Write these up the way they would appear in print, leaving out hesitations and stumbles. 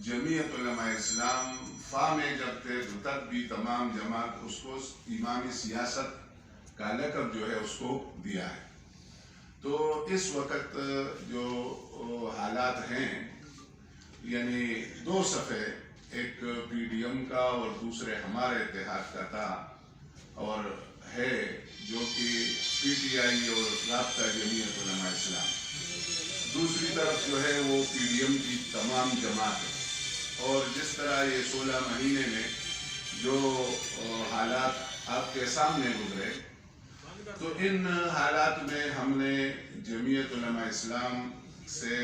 جمعیت علماء اسلام فا میں جب تھے تو تب بھی تمام جماعت اس کو امام سیاست کا لقب جو ہے اس کو دیا ہے. تو اس وقت جو حالات ہیں یعنی دو صفحے، ایک پی ڈی ایم کا اور دوسرے ہمارے اتحاد کا تھا اور ہے جو کہ پی ٹی آئی اور رابطہ جمعیت علماء اسلام. دوسری طرف جو ہے وہ پی ڈی ایم کی تمام جماعت ہے. اور جس طرح یہ 16 مہینے میں جو حالات آپ کے سامنے گزرے، تو ان حالات میں ہم نے جمعیت علماء اسلام سے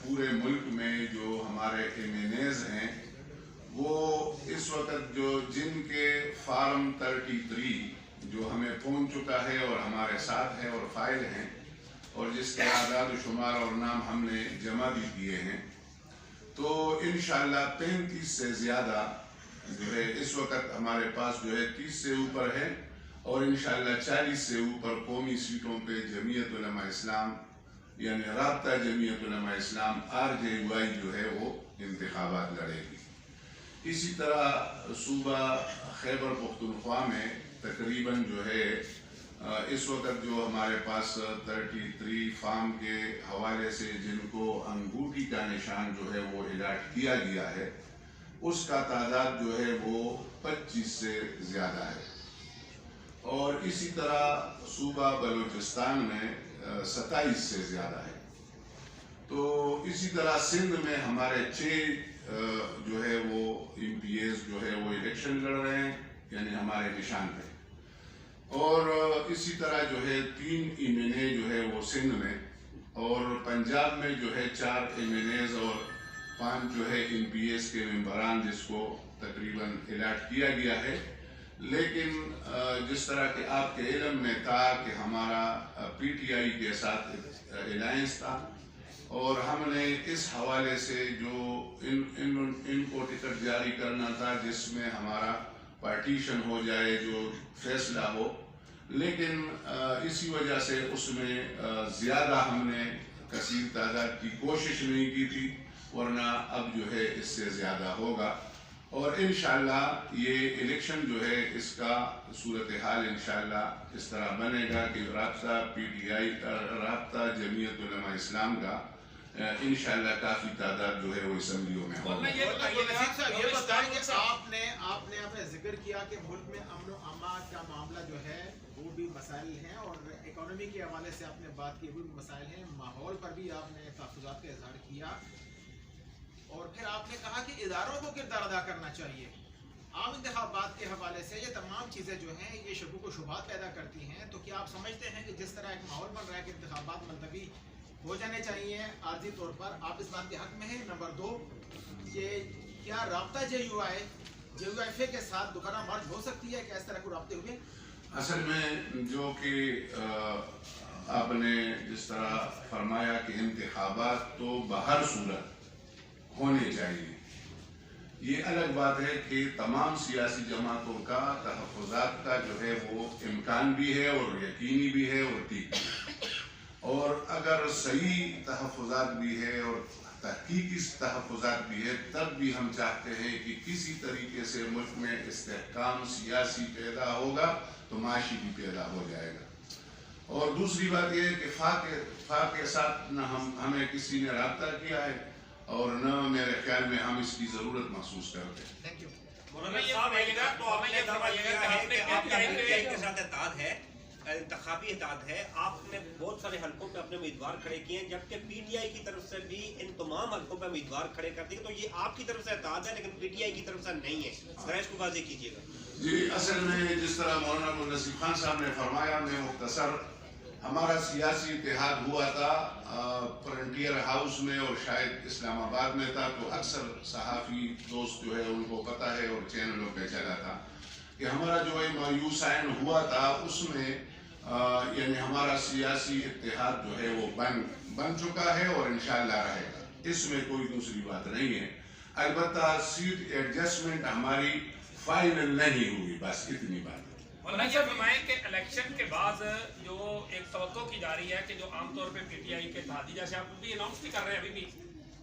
پورے ملک میں جو ہمارے ایم این ایز ہیں وہ اس وقت جن کے فارم 33 جو ہمیں پہنچ چکا ہے اور ہمارے ساتھ ہے اور فائل ہیں اور جس کے اعداد و شمار اور نام ہم نے جمع بھی کیے ہیں، تو انشاءاللہ 35 سے زیادہ جو ہے اس وقت ہمارے پاس جو ہے 30 سے اوپر ہے اور انشاءاللہ 40 سے اوپر قومی سیٹوں پہ جمعیت علماء اسلام یعنی رابطہ جمعیت علماء اسلام RJUI جو ہے وہ انتخابات لڑے گی. اسی طرح صوبہ خیبر پختونخوا میں تقریباً جو ہے اس وقت جو ہمارے پاس 33 فارم کے حوالے سے جن کو انگوٹھی کا نشان جو ہے وہ الاٹ کیا گیا ہے، اس کا تعداد جو ہے وہ 25 سے زیادہ ہے. اور اسی طرح صوبہ بلوچستان میں 27 سے زیادہ ہے. تو اسی طرح سندھ میں ہمارے 6 جو ہے وہ ایم پی ایز جو ہے وہ الیکشن لڑ رہے ہیں یعنی ہمارے نشان پہ. اور اسی طرح جو ہے 3 ایم این اے جو ہے وہ سندھ میں اور پنجاب میں جو ہے 4 ایم این ایز اور 5 جو ہے ایم پی ایس کے ممبران جس کو تقریباً الاٹ کیا گیا ہے. لیکن جس طرح کہ آپ کے علم میں تھا کہ ہمارا پی ٹی آئی کے ساتھ الائنس تھا اور ہم نے اس حوالے سے جو ان کو ٹکٹ جاری کرنا تھا جس میں ہمارا پارٹیشن ہو جائے جو فیصلہ ہو، لیکن اسی وجہ سے اس میں زیادہ ہم نے کثیر تعداد کی کوشش نہیں کی تھی، ورنہ اب جو ہے اس سے زیادہ ہوگا. اور انشاءاللہ یہ الیکشن جو ہے اس کا صورتحال انشاءاللہ اس طرح بنے گا کہ رابطہ پی ٹی آئی رابطہ جمعیت علماء اسلام کا انشاءاللہ کافی تعداد جو ہے وہ اسمبلیوں میں ہوگا. یہ بتائیں کہ آپ نے ذکر کیا کہ ملک میں امن و امان کا معاملہ جو ہے وہ بھی مسائل ہیں اور اکانومی کے حوالے سے آپ نے بات کی وہ بھی مسائل ہیں، ماحول پر بھی آپ نے تحفظات کا اظہار کیا اور پھر آپ نے کہا کہ اداروں کو کردار ادا کرنا چاہیے. عام انتخابات کے حوالے سے یہ تمام چیزیں جو ہیں یہ شکوک و شبہات پیدا کرتی ہیں. تو کیا آپ سمجھتے ہیں کہ جس طرح ایک ماحول بن رہا ہے کہ انتخابات ملتوی ہو جانے چاہیے عارضی طور پر، آپ اس بات کے حق میں ہیں؟ نمبر 2 کہ کیا رابطہ JUI کے ساتھ دوبارہ مرج ہو سکتی ہے؟ کیا اس طرح کو رابطے ہوئے؟ اصل میں جو کہ آپ نے جس طرح فرمایا کہ انتخابات تو بہر صورت ہونے چاہیے، یہ الگ بات ہے کہ تمام سیاسی جماعتوں کا تحفظات کا جو ہے وہ امکان بھی ہے اور یقینی بھی ہے اور ٹھیک بھی ہے. اور اگر صحیح تحفظات بھی ہے اور تحقیقی تحفظات بھی ہے تب بھی ہم چاہتے ہیں کہ کسی طریقے سے ملک میں استحکام سیاسی پیدا ہوگا تو معاشی بھی پیدا ہو جائے گا. اور دوسری بات یہ ہے کہ فا کے ساتھ نہ ہمیں کسی نے رابطہ کیا ہے اور نہ میرے خیال میں ہم اس کی ضرورت محسوس کرتے ہیں. Thank you. انتخابی اتحاد ہے، آپ نے بہت سارے حلقوں پہ اپنے امیدوار کھڑے کیے ہیں جبکہ پی ٹی آئی کی طرف سے بھی ان تمام حلقوں پہ امیدوار کھڑے کر دیے، تو یہ آپ کی طرف سے اتحاد ہے لیکن پی ٹی آئی کی طرف سے نہیں ہے، ذرا اس کو واضح کیجیے گا. جی اصل میں جس طرح مولانا ابوالنصیب خان صاحب نے فرمایا، میں مختصر ہمارا سیاسی اتحاد ہوا تھا فرنٹیئر ہاؤس میں اور شاید اسلام آباد میں تھا، تو اکثر صحافی دوست جو ہے ان کو پتہ ہے اور چینلوں پہ چلا تھا کہ ہمارا جو MOU سائن ہوا تھا اس میں یعنی ہمارا سیاسی اتحاد جو ہے وہ بن چکا ہے اور انشاءاللہ رہے گا. اس میں کوئی دوسری بات نہیں ہے. البتہ سیٹ ایڈجسٹمنٹ ہماری فائنل نہیں ہوئی، بس اتنی بات ہے. مولانا یہ فرمائیں کہ الیکشن کے بعد جو ایک توقع کی جا رہی ہے کہ جو عام طور پہ پی ٹی آئی کے اتحادی جیسے آپ بھی اناؤنس بھی کر رہے ہیں ابھی بھی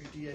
PTI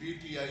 PTI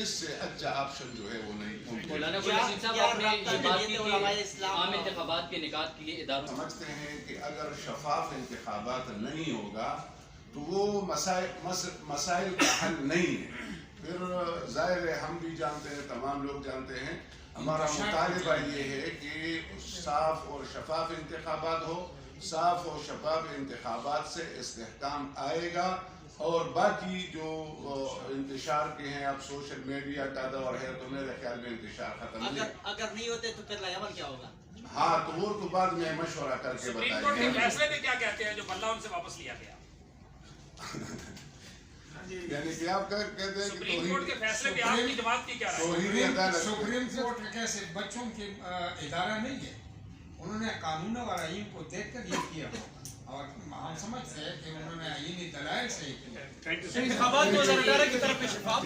اس سے اچھا آپشن جو ہے وہ نہیں ممکن. مولانا گل نذیر صاحب آپ نے یہ بات کی کہ عام انتخابات کے انعقاد کے لیے اداروں سمجھتے ہیں کہ اگر شفاف انتخابات نہیں ہوگا تو وہ مسائل کا حل نہیں ہے. پھر ظاہر ہے ہم بھی جانتے ہیں, تمام لوگ جانتے ہیں, ہمارا مطالبہ یہ ہے کہ صاف اور شفاف انتخابات ہو. صاف اور شفاف انتخابات سے استحکام آئے گا, اور باقی جو انتشار کے ہیں, اب سوشل میڈیا کا دور ہے تو میرے خیال میں انتشار ختم نہیں. اگر نہیں ہوتے تو پھر عمل کیا ہوگا؟ ہاں تو وہ تو بعد میں مشورہ کر کے سپریم کورٹ کے بتائیں گے. فیصلے میں کیا کہتے ہیں جو بلہ ان سے واپس لیا گیا؟ یعنی کہ آپ کہتے ہیں کہ سپریم کورٹ کے فیصلے پہ آپ کی جماعت کی کیا رائے؟ توہین عدالت. سپریم کورٹ کیسے بچوں کے ادارہ نہیں ہے, انہوں نے قانون اور آئین کو دیکھ کر یہ کیا, اور ہم سمجھتے ہیں کہ انہوں نے آئینی دلائل سے انتخابات 2018 کی طرف شفاف